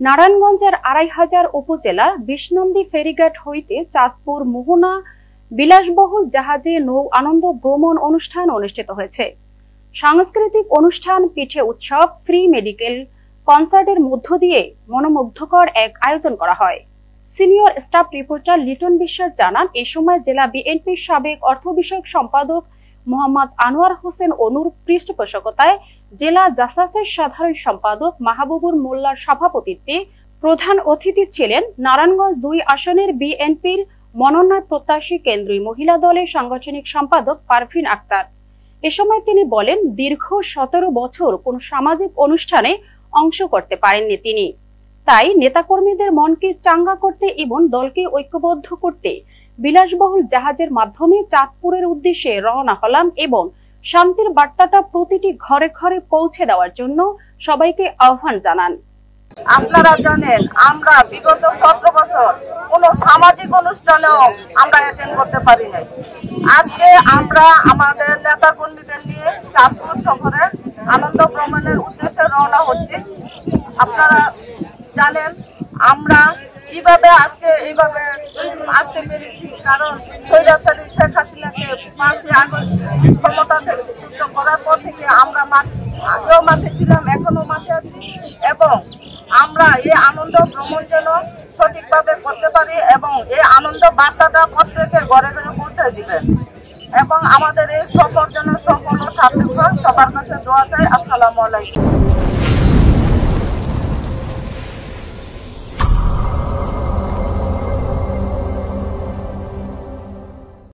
নারায়ণগঞ্জের ২৫০০ উপজেলার বিশনন্দী ফেরিঘাট হইতে চাঁদপুর মোহনা বিলাসবহুল জাহাজে নৌ আনন্দ ভ্রমণ অনুষ্ঠান অনুষ্ঠিত হয়েছে। সাংস্কৃতিক অনুষ্ঠান, পিঠে উৎসব, ফ্রি মেডিকেল কনসার্টের মধ্য দিয়ে মনোমুগ্ধকর এক আয়োজন করা হয়। সিনিয়র স্টাফ রিপোর্টার লিটন বিশ্বাস জানান, এ সময় জেলা বিএনপির সাবেক অর্থ বিষয়ক সম্পাদক মোহাম্মদ আনোয়ার হোসেন অনুর পৃষ্ঠপোষকতায় জেলা জাসাসের সাধারণ সম্পাদক মাহবুবুর মোল্লার সভাপতিত্বে প্রধান অতিথি ছিলেন নারায়ণগঞ্জ ২ আসনের বিএনপির মনোনয়ন প্রত্যাশী কেন্দ্রীয় মহিলা দলের সাংগঠনিক সম্পাদক পারভিন আক্তার। এ সময় তিনি বলেন, দীর্ঘ ১৭ বছর কোন সামাজিক অনুষ্ঠানে অংশ করতে পারেননি তিনি। তাই নেতাকর্মীদের মনকে চাঙ্গা করতে এবং দলকে ঐক্যবদ্ধ করতে বিলাসবহুল জাহাজের মাধ্যমে চাঁদপুরের উদ্দেশ্যে রওনা হলাম এবং শান্তির বার্তাটা প্রতিটি ঘরে ঘরে পৌঁছে দেওয়ার জন্য সবাইকে আহ্বান জানান। আপনারা জানেন, আমরা বিগত ১৭ বছর কোন সামাজিক অনুষ্ঠানেও আমরা অ্যাটেন্ড করতে পারি নাই। আজকে আমরা আমাদের নেতা কর্মীদের নিয়ে চাঁদপুর শহরে আনন্দ ভ্রমণের উদ্দেশ্যে রওনা হচ্ছি। আপনারা জানেন আমরা কিভাবে আজকে এইভাবে আসতে পেরেছি, কারণ স্বৈরাচারী শেখ হাসিনাকে ৫ই আগস্ট ক্ষমতা থেকে যুক্ত করার পর থেকে আমরা আগেও মাঠে ছিলাম, এখনো মাঠে আছি এবং আমরা এই আনন্দ ভ্রমণ যেন সঠিকভাবে করতে পারি এবং এই আনন্দ বার্তাটা প্রত্যেকের ঘরে ঘরে পৌঁছে দিবেন এবং আমাদের এই সফর যেন সফল ও সার্থক হয়। সবার কাছে দোয়া চাই। আসসালামু আলাইকুম।